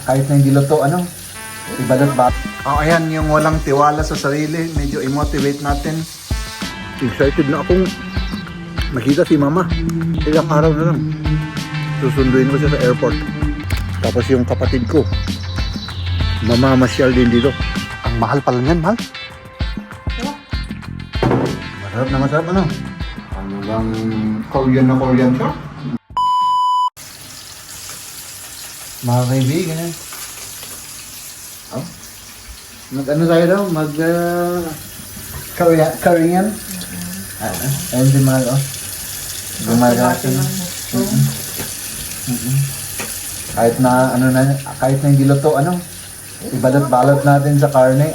Kahit na hindi luto, ibalot ba? Ayan, yung walang tiwala sa sarili, medyo i-motivate natin. Excited na akong makita si mama. Ilang araw na lang. Susunduin ko siya sa airport. Tapos yung kapatid ko, mamamasyal din dito. Ang mahal pala niyan, mahal. Masarap na masarap, Ano bang Korean na Korean siya? Mga kaibigan, mag-ano tayo daw? Korean? Ayun si Mahal, Gumagatan. Kahit na, kahit na hindi luto, ibalot-balot natin sa karne,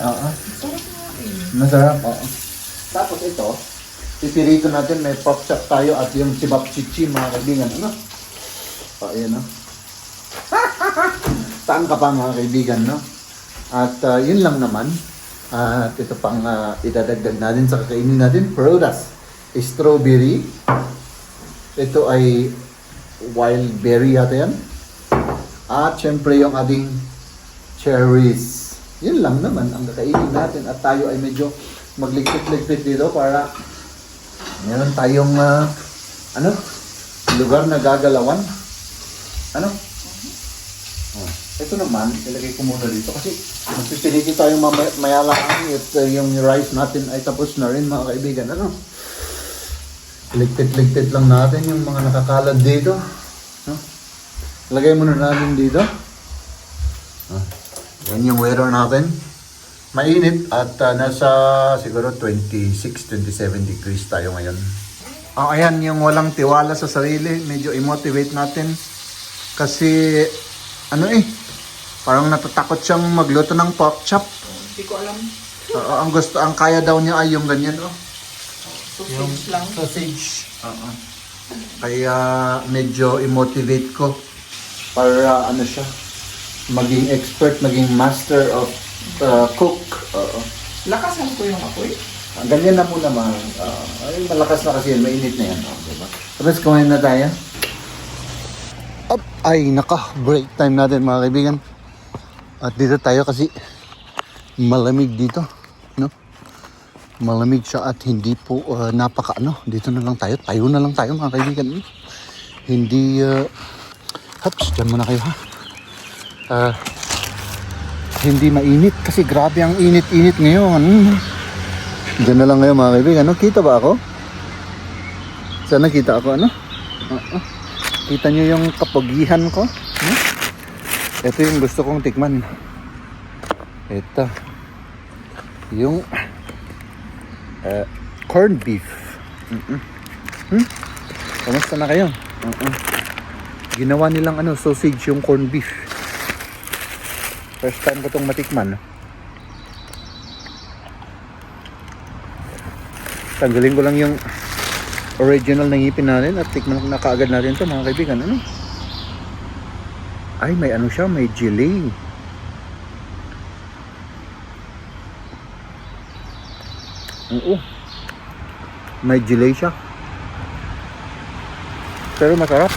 Masarap, Tapos ito, pipirito natin, may pork chop tayo at yung chibap-chichi, mga kaibigan, Ayan, Saan ka pa, mga kaibigan, At yun lang naman. At ito pang idadagdag natin sa kakainin natin. Prutas. Strawberry. Ito ay wild berry yata yan. At syempre yung ating cherries. Yun lang naman ang kakainin natin. At tayo ay medyo magligpit-ligpit dito para meron tayong lugar na gagalawan. Ito naman, ilagay ko muna dito kasi magpipiliti tayong mayalaan at yung rice natin ay tapos na rin, mga kaibigan. Ligpit-ligpit lang natin yung mga nakakalad dito. Lagay muna natin dito. Yan yung weather natin. Mainit at nasa siguro 26-27 degrees tayo ngayon. Ayan, yung walang tiwala sa sarili, medyo i-motivate natin. Kasi parang natatakot siyang magluto ng pork chop. Hindi ko alam. Ang kaya daw niya ay yung ganyan, Sausage yung lang. sausage. Kaya medyo i-motivate ko para siya, maging expert, maging master of cook. Lakasan ko yung apoy. Ganyan na muna, ay malakas na kasi yan, mainit na yan. Diba? Tapos kumain na tayo. Ay naka, break time natin, mga kaibigan. At dito tayo kasi malamig dito, Malamig siya at hindi po dito na lang tayo. Tayo na lang tayo, mga kaibigan. Hindi dyan muna kayo, hindi mainit kasi grabe ang init-init ngayon. Dyan na lang ngayon, mga kaibigan. Kita ba ako? Sana kita ako, Kita nyo yung kapagihan ko? Ito yung gusto kong tikman. Ito. Yung corned beef. Kamusta na kayo? Ginawa nilang sausage yung corned beef. First time ko itong matikman. Tanggalin ko lang yung original na ngipin natin at tikman na kaagad natin ito, mga kaibigan. Ay, may siya, may jelly. Oo. May jelly siya. Pero masarap.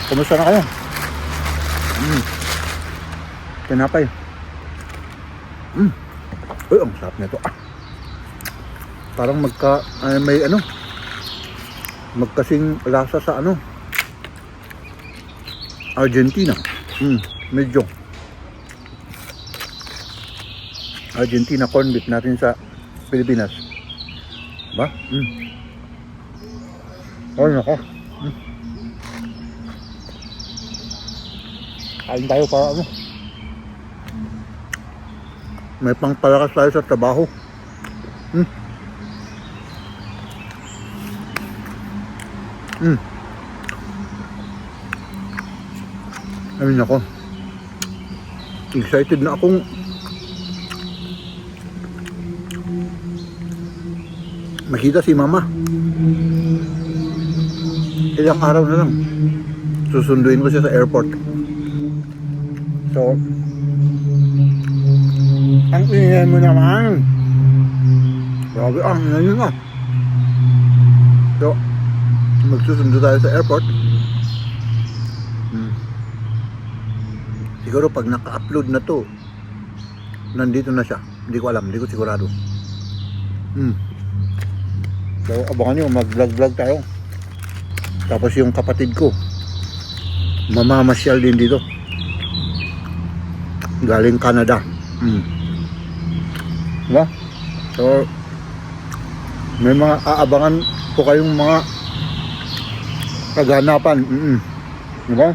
Kumusta na kayo? Tinapay. Uy, ang sarap nito. Parang may magkasing lasa sa Argentina. Medyo Argentina corned beef natin sa Pilipinas. Ba? Ay, nako. Kain tayo para may pangpalakas tayo sa trabaho. Ay, nako. Excited na akong makita si mama. Ilang araw na lang. Susunduin ko siya sa airport. So, ang ingay mo naman. Grabe, ingay nyo na. So, magsusundo tayo sa airport. Siguro pag naka-upload na to, nandito na siya. Hindi ko alam, hindi ko sigurado. So, abangan nyo, mag-vlog-vlog tayo. Tapos yung kapatid ko, mamamasyal din dito. Galing Canada. Diba? So, may mga aabangan po kayong mga kaganapan. Diba?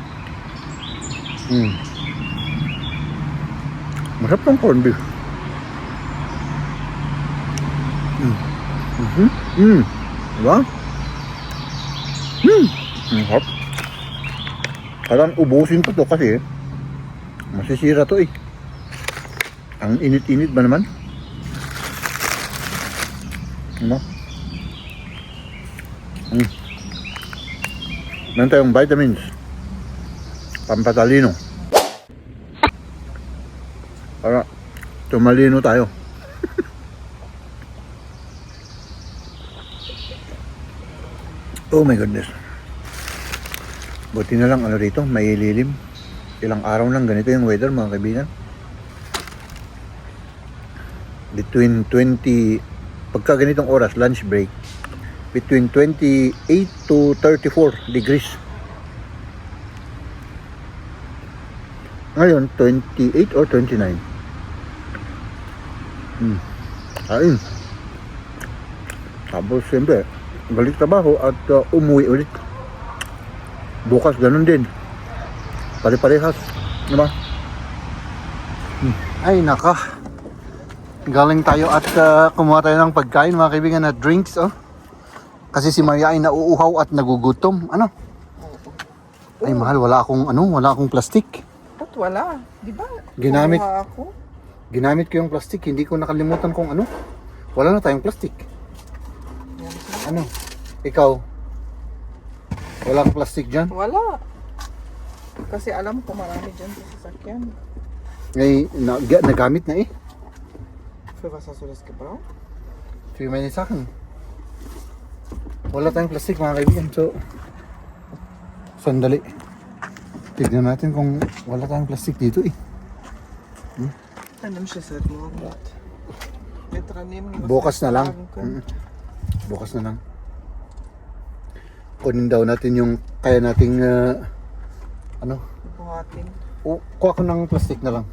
Masarap ng corned beef. Diba? Masarap. Parang ubusin ko to kasi masisira to eh. Ang init-init ba naman? Diba? Meron tayong vitamins. Pampatalino. Para tumalino tayo. Oh my goodness. Buti na lang ano dito, may lilim. Ilang araw lang ganito yung weather mga kaibigan. Between 20, pagka ganitong oras, lunch break, between 28 to 34 degrees. Ngayon, 28 or 29. Ayun. Tapos, siyempre, balik trabaho at umuwi ulit. Bukas, ganun din. Pare-parehas. Diba? Ay, naka. Galing tayo at kumuha tayo ng pagkain, mga kaibigan, at drinks, oh. Kasi si Maria ay nauuhaw at nagugutom. Ano? Ay, mahal, wala akong plastic. Ba't wala? Di ba? Ginamit. Kumuha ako. Ginamit ko yung plastic, hindi ko nakalimutan kung ano. Wala na tayong plastic. Ano? Ikaw? Wala kang plastic dyan? Wala. Kasi alam ko marami dyan sa sasakyan. Ngay, nagamit na eh. Fue vas a sulas que bro? Tingnan niyo sa akin. Wala tayong plastic mga kaibigan. So, sandali. Tignan natin kung wala tayong plastic dito eh. Ano siya sa loob? Bukas na lang. Bukas na lang. Kunin daw natin yung kaya nating ano? Buhatin. Kuha ko ng plastic na lang.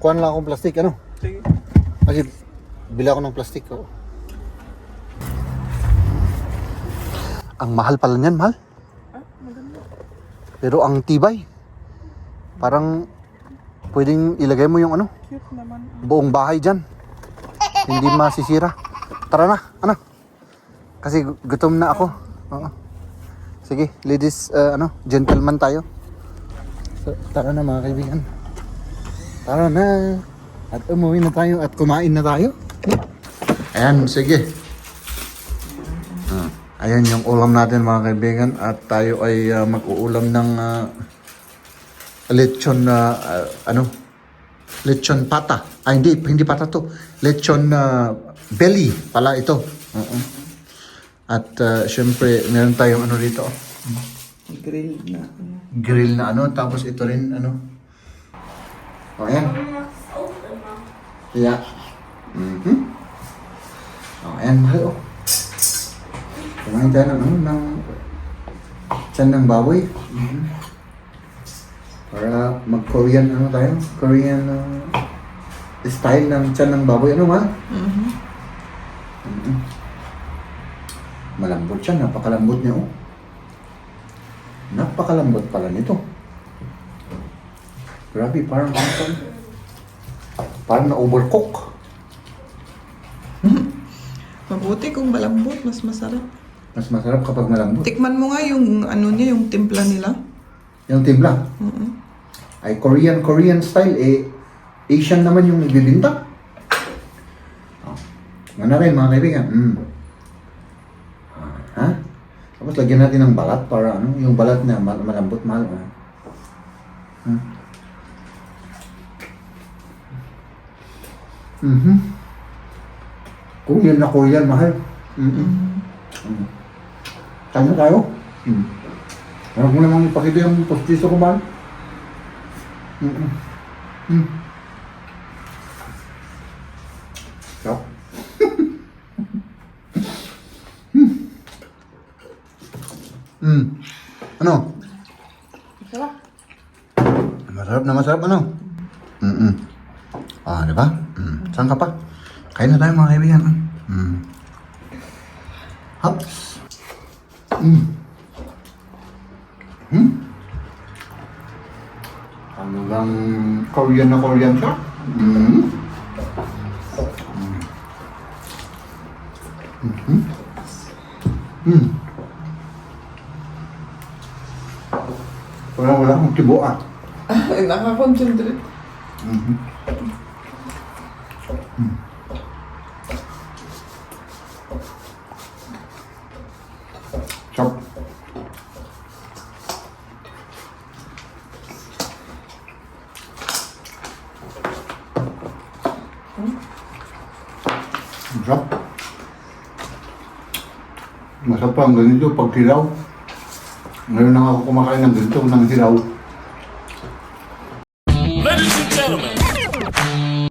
Kuha na lang akong plastic, ano? Sige. Kasi bila ko ng plastic ko. Ang mahal pala niyan, mahal. Ah, maganda. Pero ang tibay. Parang pwedeng ilagay mo yung ano, Cute naman. buong bahay dyan. Hindi masisira. Tara na, ano? Kasi gutom na ako. Oo. Sige, ladies, gentleman tayo. So, tara na mga kaibigan. Tara na. At umuwi na tayo at kumain na tayo. Ayan, sige. Ayan yung ulam natin mga kaibigan. At tayo ay mag-uulam ng lechon na lechon pata. Ay, hindi pata to. Lechon belly pala ito. At syempre, meron tayong ano dito. Grill na. Grill na ano. Tapos ito rin ano. O, ayan. Yeah. O, ayan. Mahal, oh. Kumain tayo ng ano, ng tiyan ng baboy. Para mag-Korean ano tayo? Korean style ng tiyan ng baboy. Ano man? Malambot siya. Napakalambot niya, oh. Napakalambot pala nito. Grabe, parang na-overcook. Mabuti kung malambot, mas masarap. Mas masarap kapag malambot. Tikman mo nga yung ano niya, yung timpla nila. Yung timpla. Ay Korean style, eh Asian naman yung nagbibinta. Nga rin mga kaibigan. Ha? Tapos lagyan natin ng balat para ano, yung balat na malambot, mahal. Korean na Korean, mahal. Kanya tayo. Meron ko namang ipakita yung postiso ko, mahal. Mm-mm. Mm. Sarap. Mm. Ano? Sarap. Masarap ano? Mm-mm. Ah, di ba? Saan ka pa? Kain na tayo mga kaibigan. Hops. Hanggang Korean na Korean siya. Wala akong tibo ah. Nakakonsentrate. Sarap. Sarap. Masarap pa ang ganito pag hilaw. Ngayon lang ako kumakain ng ganito, ng hilaw.